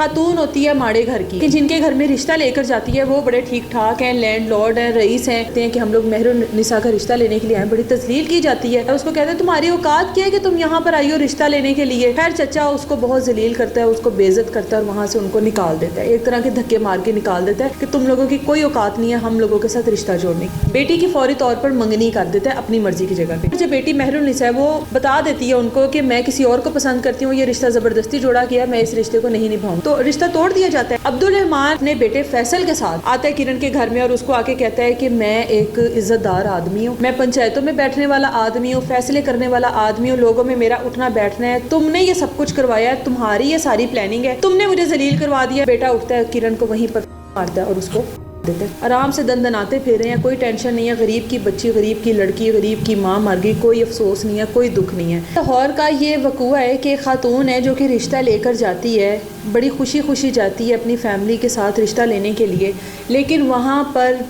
खातून होती है माड़े घर की, कि जिनके घर में रिश्ता लेकर जाती है वो बड़े ठीक ठाक हैं, लैंडलॉर्ड हैं, रईस हैं, कहते हैं कि हम लोग महरुन निसा का रिश्ता लेने के लिए आए, बड़ी तस्लील की जाती है। उसको कहते हैं तुम्हारी औकात क्या है कि तुम यहाँ पर आई हो रिश्ता लेने के लिए। खैर चचा उसको बहुत जलील करता है, उसको बेइज्जत करता है और वहाँ से उनको निकाल देता है, एक तरह के धक्के मार के निकाल देता है कि तुम लोगों की कोई औकात नहीं है हम लोगों के साथ रिश्ता जोड़ने की। बेटी की फौरी तौर पर मंगनी कर देता है अपनी मर्जी की जगह पे। जब बेटी महरुन निसा है वो बता देती है उनको कि मैं किसी और को पसंद करती हूँ, ये रिश्ता जबरदस्ती जोड़ा गया, मैं इस रिश्ते को नहीं निभाऊं, तो रिश्ता तोड़ दिया जाता है। अब्दुल रहमान अपने बेटे फैसल के साथ आता है किरण के घर में और उसको आके कहता है कि मैं एक इज्जतदार आदमी हूँ, मैं पंचायतों में बैठने वाला आदमी हूँ, फैसले करने वाला आदमी हूँ, लोगों में मेरा उठना बैठना है, तुमने ये सब कुछ करवाया है, तुम्हारी ये सारी प्लानिंग है, तुमने मुझे जलील करवा दिया। बेटा उठता है, किरण को वहीं पर मारता है और उसको देते हैं। आराम से दंदनाते फिर रहे हैं, कोई टेंशन नहीं है, गरीब की बच्ची, गरीब की लड़की, गरीब की माँ मर गई, कोई अफसोस नहीं है, कोई दुख नहीं है। लाहौर का ये वकूआ है कि खातून है जो कि रिश्ता लेकर जाती है, बड़ी खुशी खुशी जाती है अपनी फैमिली के साथ रिश्ता लेने के लिए, लेकिन वहाँ पर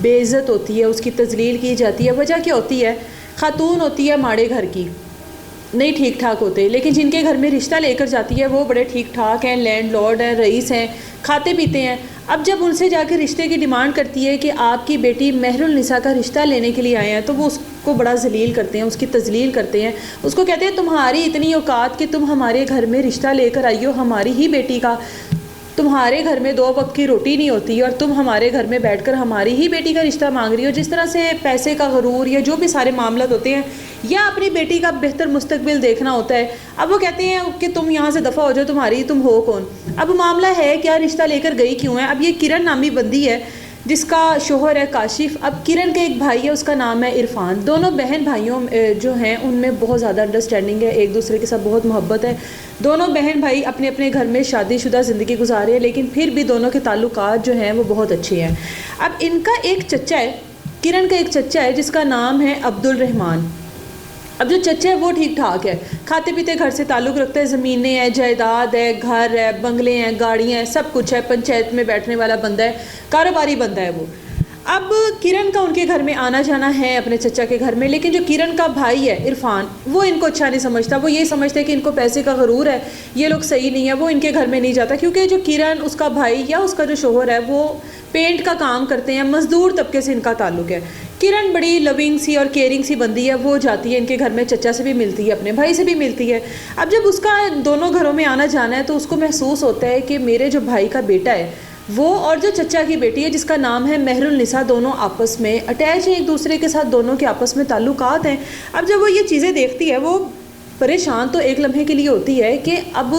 बेइज्जत होती है, उसकी तजलील की जाती है। वजह क्या होती है? खातून होती है माड़े घर की, नहीं ठीक ठाक होते, लेकिन जिनके घर में रिश्ता लेकर जाती है वो बड़े ठीक ठाक हैं, लैंडलॉर्ड हैं, रईस हैं, खाते पीते हैं। अब जब उनसे जाकर रिश्ते की डिमांड करती है कि आपकी बेटी महरुल निसा का रिश्ता लेने के लिए आए हैं, तो वो उसको बड़ा जलील करते हैं, उसकी तजलील करते हैं, उसको कहते हैं तुम्हारी इतनी औकात कि तुम हमारे घर में रिश्ता लेकर आई हो हमारी ही बेटी का, तुम्हारे घर में 2 वक्त की रोटी नहीं होती और तुम हमारे घर में बैठकर हमारी ही बेटी का रिश्ता मांग रही हो। जिस तरह से पैसे का गरूर या जो भी सारे मामला होते हैं या अपनी बेटी का बेहतर मुस्तकबिल देखना होता है। अब वो कहते हैं कि तुम यहाँ से दफ़ा हो जाओ, तुम्हारी तुम हो कौन। अब मामला है क्या, रिश्ता लेकर गई क्यों है। अब ये किरण नामी बंदी है जिसका शोहर है काशिफ। अब किरण का एक भाई है, उसका नाम है इरफान। दोनों बहन भाइयों जो हैं उनमें बहुत ज़्यादा अंडरस्टैंडिंग है, एक दूसरे के साथ बहुत मोहब्बत है। दोनों बहन भाई अपने अपने घर में शादीशुदा ज़िंदगी गुजारे हैं, लेकिन फिर भी दोनों के ताल्लुकात जो हैं वो बहुत अच्छे हैं। अब इनका एक चचा है, किरण का एक चचा है जिसका नाम है अब्दुल रहमान। अब जो चचा है वो ठीक ठाक है, खाते पीते घर से ताल्लुक़ रखता है, ज़मीनें हैं, जायदाद है, घर है, बंगले हैं, गाड़ियाँ हैं, सब कुछ है, पंचायत में बैठने वाला बंदा है, कारोबारी बंदा है वो। अब किरण का उनके घर में आना जाना है अपने चचा के घर में, लेकिन जो किरण का भाई है इरफान वो इनको अच्छा नहीं समझता। वो ये समझते हैं कि इनको पैसे का गरूर है, ये लोग सही नहीं है, वो इनके घर में नहीं जाता। क्योंकि जो किरण, उसका भाई या उसका जो शोहर है वो पेंट का काम करते हैं, मज़दूर तबके से इनका ताल्लुक़ है। किरण बड़ी लविंग सी और केयरिंग सी बंदी है, वो जाती है इनके घर में, चचा से भी मिलती है, अपने भाई से भी मिलती है। अब जब उसका दोनों घरों में आना जाना है तो उसको महसूस होता है कि मेरे जो भाई का बेटा है वो और जो चचा की बेटी है जिसका नाम है महरुल निसा, दोनों आपस में अटैच हैं एक दूसरे के साथ, दोनों के आपस में ताल्लुकात हैं। अब जब वो ये चीज़ें देखती है वो परेशान तो एक लम्हे के लिए होती है कि अब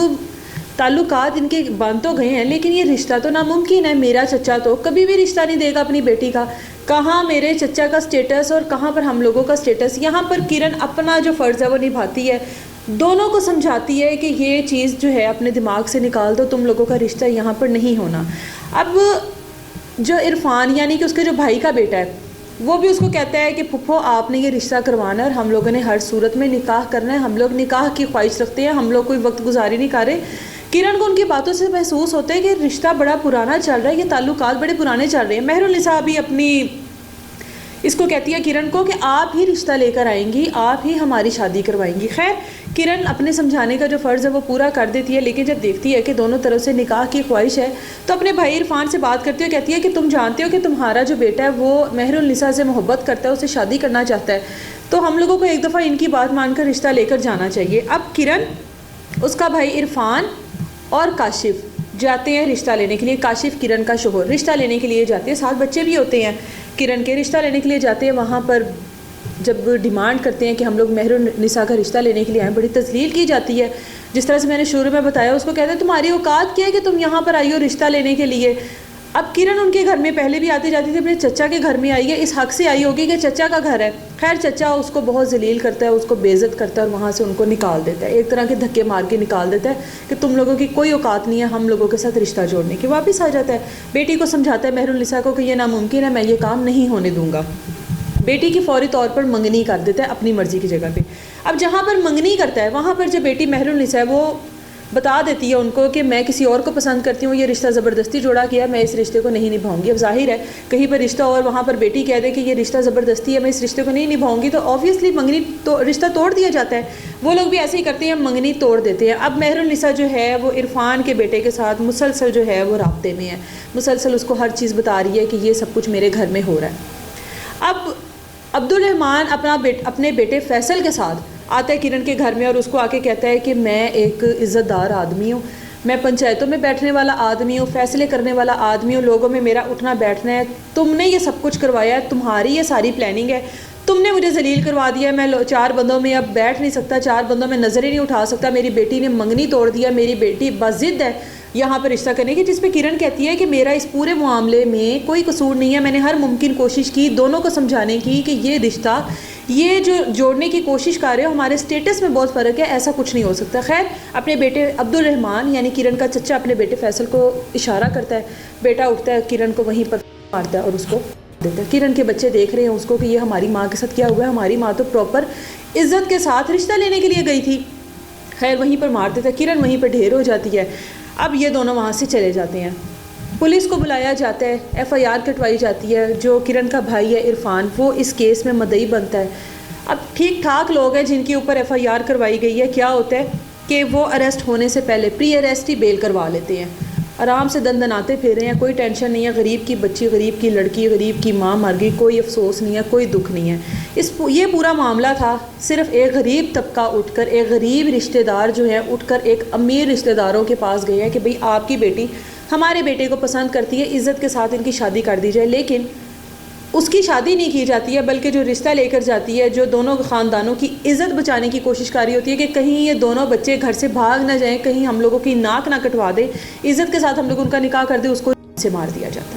ताल्लुकात इनके बन तो गए हैं, लेकिन ये रिश्ता तो नामुमकिन है। मेरा चचा तो कभी भी रिश्ता नहीं देगा अपनी बेटी का, कहाँ मेरे चचा का स्टेटस और कहाँ पर हम लोगों का स्टेटस। यहाँ पर किरण अपना जो फ़र्ज़ है वो निभाती है, दोनों को समझाती है कि ये चीज़ जो है अपने दिमाग से निकाल दो, तुम लोगों का रिश्ता यहाँ पर नहीं होना। अब जो इरफान यानी कि उसके जो भाई का बेटा है वो भी उसको कहता है कि फुफ्फो आपने ये रिश्ता करवाना है और हम लोगों ने हर सूरत में निकाह करना है, हम लोग निकाह की ख्वाहिश रखते हैं, हम लोग कोई वक्त गुजारी नहीं कर रहे। किरण को उनकी बातों से महसूस होता है कि रिश्ता बड़ा पुराना चल रहा है, ये ताल्लुकात बड़े पुराने चल रहे हैं। महरुल निसा भी अपनी इसको कहती है किरण को कि आप ही रिश्ता लेकर आएंगी, आप ही हमारी शादी करवाएंगी। खैर किरण अपने समझाने का जो फ़र्ज़ है वो पूरा कर देती है, लेकिन जब देखती है कि दोनों तरफ से निकाह की ख्वाहिश है तो अपने भाई इरफान से बात करती है, कहती है कि तुम जानते हो कि तुम्हारा जो बेटा है वो महरुल निसा से मोहब्बत करता है, उससे शादी करना चाहता है, तो हम लोगों को एक दफ़ा इनकी बात मानकर रिश्ता लेकर जाना चाहिए। अब किरण, उसका भाई इरफान और काशिफ जाते हैं रिश्ता लेने के लिए। काशिफ किरण का शोहर रिश्ता लेने के लिए जाते हैं, साथ बच्चे भी होते हैं किरण के, रिश्ता लेने के लिए जाते हैं। वहाँ पर जब डिमांड करते हैं कि हम लोग महरुल निसा का रिश्ता लेने के लिए आए, बड़ी तस्लील की जाती है। जिस तरह से मैंने शुरू में बताया, उसको कहते हैं तुम्हारी औकात क्या है कि तुम यहाँ पर आई हो रिश्ता लेने के लिए। अब किरण उनके घर में पहले भी आती जाती थी, अपने चचा के घर में आई है, इस हक से आई होगी कि चचा का घर है। खैर चचा उसको बहुत जलील करता है, उसको बेइज्जत करता है और वहाँ से उनको निकाल देता है, एक तरह के धक्के मार के निकाल देता है कि तुम लोगों की कोई औकात नहीं है हम लोगों के साथ रिश्ता जोड़ने की। वापस आ जाता है, बेटी को समझाता है महरुल निसा को कि यह नामुमकिन है, मैं ये काम नहीं होने दूंगा। बेटी की फौरी तौर पर मंगनी कर देता है अपनी मर्जी की जगह पे। अब जहाँ पर मंगनी करता है वहाँ पर जो बेटी महरुल निसा है वो बता देती है उनको कि मैं किसी और को पसंद करती हूँ, ये रिश्ता ज़बरदस्ती जोड़ा किया, मैं इस रिश्ते को नहीं निभाऊंगी। अब जाहिर है कहीं पर रिश्ता और वहाँ पर बेटी कह दे कि ये रिश्ता ज़बरदस्ती है, मैं इस रिश्ते को नहीं निभाऊंगी, तो ऑब्वियसली मंगनी तो रिश्ता तोड़ दिया जाता है। वो लोग भी ऐसे ही करते हैं, मंगनी तोड़ देते हैं। अब मेहरुन्निसा जो है वो इरफान के बेटे के साथ मुसलसल जो है वो राब्ते में है, मुसलसल उसको हर चीज़ बता रही है कि ये सब कुछ मेरे घर में हो रहा है। अब अब्दुल रहमान अपने बेटे फैसल के साथ आता है किरण के घर में और उसको आके कहता है कि मैं एक इज़्ज़तदार आदमी हूँ, मैं पंचायतों में बैठने वाला आदमी हूँ, फैसले करने वाला आदमी हूँ, लोगों में मेरा उठना बैठना है, तुमने ये सब कुछ करवाया है, तुम्हारी ये सारी प्लानिंग है, तुमने मुझे जलील करवा दिया, मैं 4 बंदों में अब बैठ नहीं सकता, 4 बंदों में नज़र ही नहीं उठा सकता, मेरी बेटी ने मंगनी तोड़ दिया, मेरी बेटी बज़िद है यहाँ पर रिश्ता करने की। जिस पे किरण कहती है कि मेरा इस पूरे मामले में कोई कसूर नहीं है, मैंने हर मुमकिन कोशिश की दोनों को समझाने की कि ये रिश्ता, ये जो जोड़ने की कोशिश कर रहे हो, हमारे स्टेटस में बहुत फ़र्क है, ऐसा कुछ नहीं हो सकता। खैर अपने बेटे अब्दुल रहमान यानी किरण का चच्चा अपने बेटे फैसल को इशारा करता है, बेटा उठता है, किरण को वहीं पर मारता है और उसको देता है। किरण के बच्चे देख रहे हैं उसको कि ये हमारी माँ के साथ क्या हुआ है, हमारी माँ तो प्रॉपर इज्जत के साथ रिश्ता लेने के लिए गई थी। खैर वहीं पर मार देता है, किरण वहीं पर ढेर हो जाती है। अब ये दोनों वहाँ से चले जाते हैं, पुलिस को बुलाया जाता है, FIR कटवाई जाती है। जो किरण का भाई है इरफान, वो इस केस में मदई बनता है। अब ठीक ठाक लोग हैं जिनके ऊपर FIR करवाई गई है, क्या होता है कि वो अरेस्ट होने से पहले प्री अरेस्ट ही बेल करवा लेते हैं, आराम से दंदनाते फिर रहे हैं, कोई टेंशन नहीं है, गरीब की बच्ची, गरीब की लड़की, गरीब की माँ मर गई, कोई अफसोस नहीं है, कोई दुख नहीं है। ये पूरा मामला था सिर्फ एक गरीब तबका उठकर, एक गरीब रिश्तेदार जो है उठकर एक अमीर रिश्तेदारों के पास गए हैं कि भाई आपकी बेटी हमारे बेटे को पसंद करती है, इज़्ज़त के साथ इनकी शादी कर दी जाए। लेकिन उसकी शादी नहीं की जाती है, बल्कि जो रिश्ता लेकर जाती है, जो दोनों ख़ानदानों की इज़्ज़त बचाने की कोशिश कर रही होती है कि कहीं ये दोनों बच्चे घर से भाग ना जाएं, कहीं हम लोगों की नाक ना कटवा दे, इज़्ज़त के साथ हम लोग उनका निकाह कर दे, उसको से मार दिया जाता है।